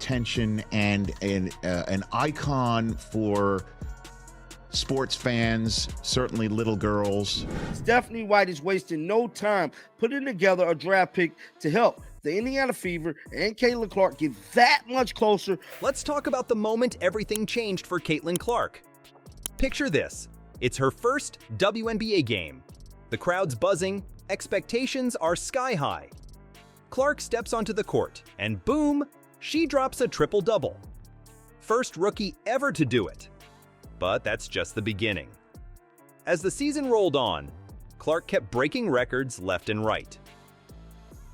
attention and an icon for sports fans, certainly little girls. Stephanie White is wasting no time putting together a draft pick to help the Indiana Fever and Caitlin Clark get that much closer. Let's talk about the moment everything changed for Caitlin Clark. Picture this. It's her first WNBA game. The crowd's buzzing, expectations are sky high. Clark steps onto the court, and boom, she drops a triple-double. First rookie ever to do it. But that's just the beginning. As the season rolled on, Clark kept breaking records left and right.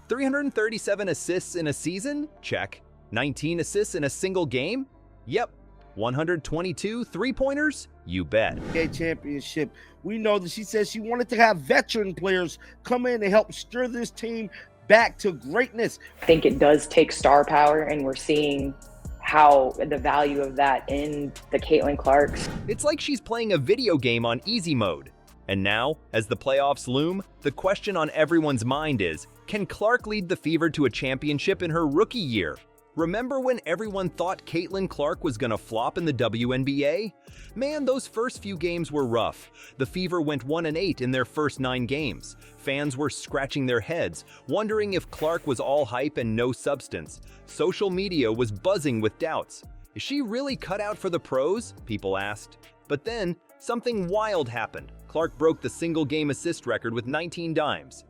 337 assists in a season? Check. 19 assists in a single game? Yep. 122 three-pointers? You bet. A championship. We know that she said she wanted to have veteran players come in and help stir this team back to greatness. I think it does take star power, and we're seeing how the value of that in the Caitlin Clarks. It's like she's playing a video game on easy mode. And now, as the playoffs loom, the question on everyone's mind is, can Clark lead the Fever to a championship in her rookie year? Remember when everyone thought Caitlin Clark was gonna flop in the WNBA? Man, those first few games were rough. The Fever went 1-8 in their first 9 games. Fans were scratching their heads, wondering if Clark was all hype and no substance. Social media was buzzing with doubts. Is she really cut out for the pros? People asked. But then, something wild happened. Clark broke the single-game assist record with 19 dimes.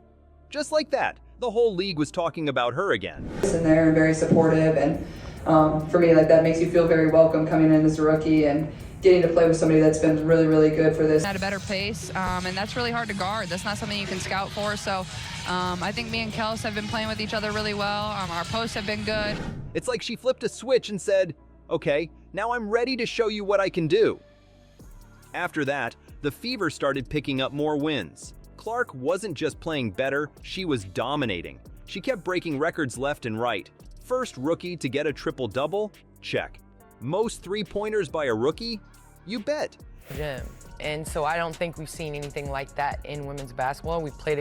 Just like that, the whole league was talking about her again. And they're very supportive, and for me, like, that makes you feel very welcome coming in as a rookie and getting to play with somebody that's been really, really good for this. At a better pace, and that's really hard to guard. That's not something you can scout for, so I think me and Kels have been playing with each other really well. Our posts have been good. It's like she flipped a switch and said, okay, now I'm ready to show you what I can do. After that, the Fever started picking up more wins. Clark wasn't just playing better, she was dominating. She kept breaking records left and right. First rookie to get a triple-double? Check. Most three-pointers by a rookie? You bet. Gym. And so I don't think we've seen anything like that in women's basketball. I've played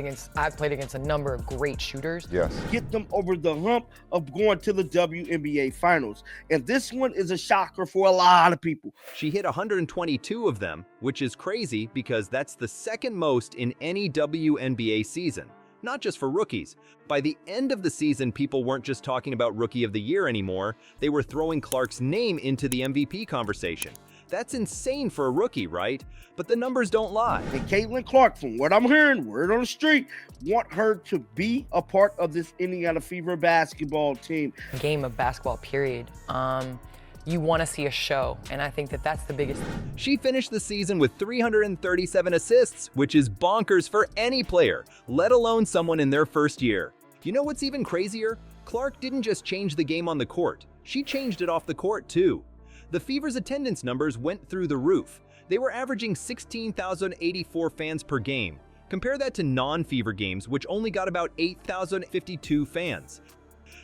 against a number of great shooters. Yes. Get them over the hump of going to the WNBA finals. And this one is a shocker for a lot of people. She hit 122 of them, which is crazy because that's the second most in any WNBA season. Not just for rookies. By the end of the season, people weren't just talking about Rookie of the Year anymore. They were throwing Clark's name into the MVP conversation. That's insane for a rookie, right? But the numbers don't lie. And Caitlin Clark, from what I'm hearing, word on the street, want her to be a part of this Indiana Fever basketball team. Game of basketball, period. You want to see a show, and I think that that's the biggest. She finished the season with 337 assists, which is bonkers for any player, let alone someone in their first year. You know what's even crazier? Clark didn't just change the game on the court. She changed it off the court, too. The Fever's attendance numbers went through the roof. They were averaging 16,084 fans per game. Compare that to non-Fever games, which only got about 8,052 fans.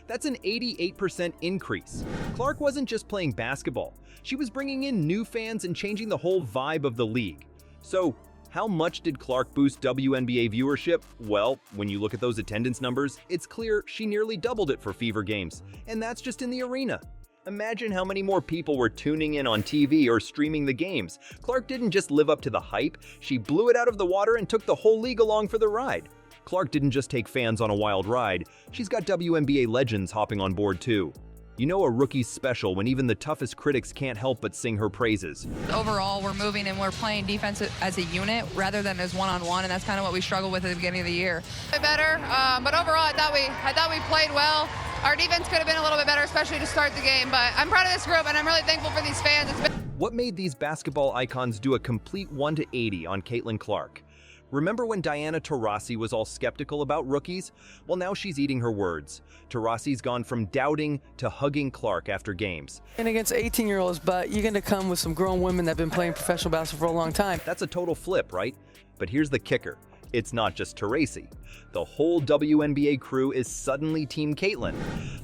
That's an 88% increase. Clark wasn't just playing basketball. She was bringing in new fans and changing the whole vibe of the league. So, how much did Clark boost WNBA viewership? Well, when you look at those attendance numbers, it's clear she nearly doubled it for Fever games, and that's just in the arena. Imagine how many more people were tuning in on TV or streaming the games. Clark didn't just live up to the hype, she blew it out of the water and took the whole league along for the ride. Clark didn't just take fans on a wild ride, she's got WNBA legends hopping on board too. You know a rookie's special when even the toughest critics can't help but sing her praises. Overall, we're moving and we're playing defense as a unit rather than as one-on-one, and that's kind of what we struggled with at the beginning of the year. Better, but overall, I thought we played well. Our defense could have been a little bit better, especially to start the game, but I'm proud of this group, and I'm really thankful for these fans. What made these basketball icons do a complete 180 on Caitlin Clark? Remember when Diana Taurasi was all skeptical about rookies? Well, now she's eating her words. Taurasi's gone from doubting to hugging Clark after games. And against 18-year-olds, but you're going to come with some grown women that have been playing professional basketball for a long time. That's a total flip, right? But here's the kicker. It's not just Taurasi. The whole WNBA crew is suddenly Team Caitlin.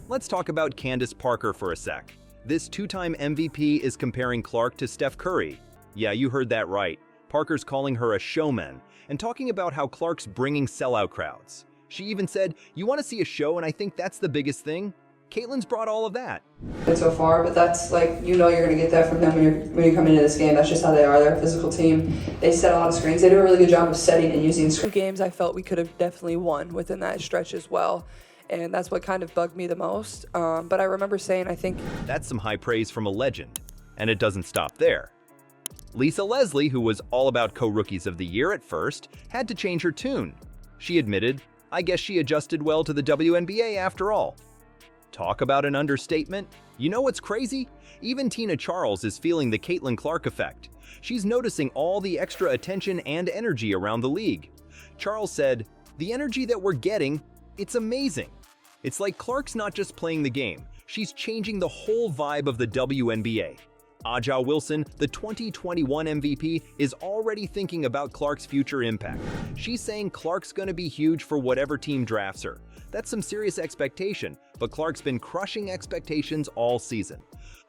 Let's talk about Candace Parker for a sec. This two-time MVP is comparing Clark to Steph Curry. Yeah, you heard that right. Parker's calling her a showman and talking about how Clark's bringing sellout crowds. She even said, "You want to see a show, and I think that's the biggest thing?" Caitlin's brought all of that. So far, but that's like, you're going to get that from them when you come into this game. That's just how they are. They're a physical team. They set a lot of screens. They do a really good job of setting and using screens. Games I felt we could have definitely won within that stretch as well. And that's what kind of bugged me the most. But I remember saying, I think That's some high praise from a legend. And it doesn't stop there. Lisa Leslie, who was all about co-rookies of the year at first, had to change her tune. She admitted, I guess she adjusted well to the WNBA after all. Talk about an understatement. You know what's crazy? Even Tina Charles is feeling the Caitlin Clark effect. She's noticing all the extra attention and energy around the league. Charles said, the energy that we're getting, it's amazing. It's like Clark's not just playing the game, she's changing the whole vibe of the WNBA. Aja Wilson, the 2021 MVP, is already thinking about Clark's future impact. She's saying Clark's gonna be huge for whatever team drafts her. That's some serious expectation, but Clark's been crushing expectations all season.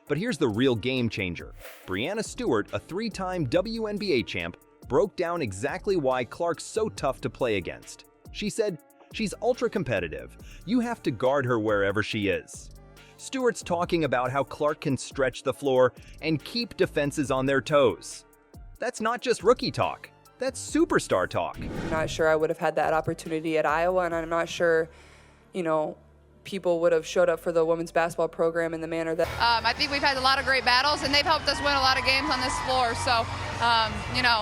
But here's the real game changer. Brianna Stewart, a 3-time WNBA champ, broke down exactly why Clark's so tough to play against. She said, she's ultra competitive. You have to guard her wherever she is. Stewart's talking about how Clark can stretch the floor and keep defenses on their toes. That's not just rookie talk, that's superstar talk. I'm not sure I would have had that opportunity at Iowa, and I'm not sure, people would have showed up for the women's basketball program in the manner that. I think we've had a lot of great battles, and they've helped us win a lot of games on this floor. So,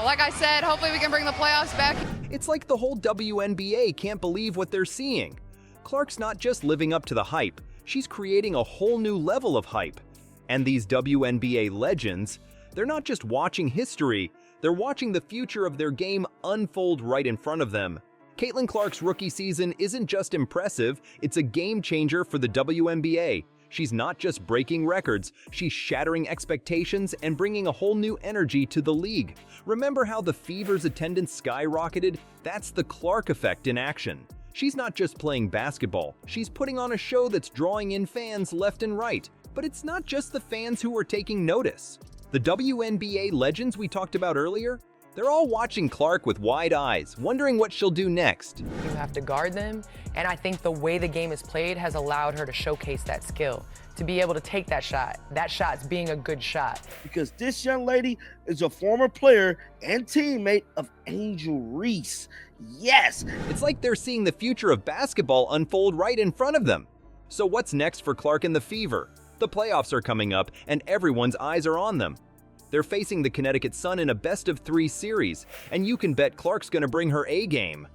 like I said, hopefully we can bring the playoffs back. It's like the whole WNBA can't believe what they're seeing. Clark's not just living up to the hype, she's creating a whole new level of hype. And these WNBA legends, they're not just watching history, they're watching the future of their game unfold right in front of them. Caitlin Clark's rookie season isn't just impressive, it's a game changer for the WNBA. She's not just breaking records, she's shattering expectations and bringing a whole new energy to the league. Remember how the Fever's attendance skyrocketed? That's the Clark effect in action. She's not just playing basketball, she's putting on a show that's drawing in fans left and right. But it's not just the fans who are taking notice. The WNBA legends we talked about earlier, they're all watching Clark with wide eyes, wondering what she'll do next. You have to guard them, and I think the way the game is played has allowed her to showcase that skill, to be able to take that shot. That shot's being a good shot. Because this young lady is a former player and teammate of Angel Reese. Yes! It's like they're seeing the future of basketball unfold right in front of them. So what's next for Clark and the Fever? The playoffs are coming up, and everyone's eyes are on them. They're facing the Connecticut Sun in a best-of-3 series, and you can bet Clark's gonna bring her A game.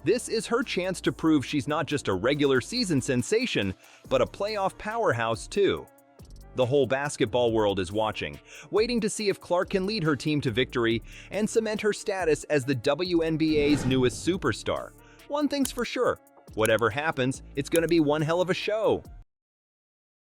This is her chance to prove she's not just a regular season sensation, but a playoff powerhouse too. The whole basketball world is watching, waiting to see if Clark can lead her team to victory and cement her status as the WNBA's newest superstar. One thing's for sure, whatever happens, it's gonna be one hell of a show.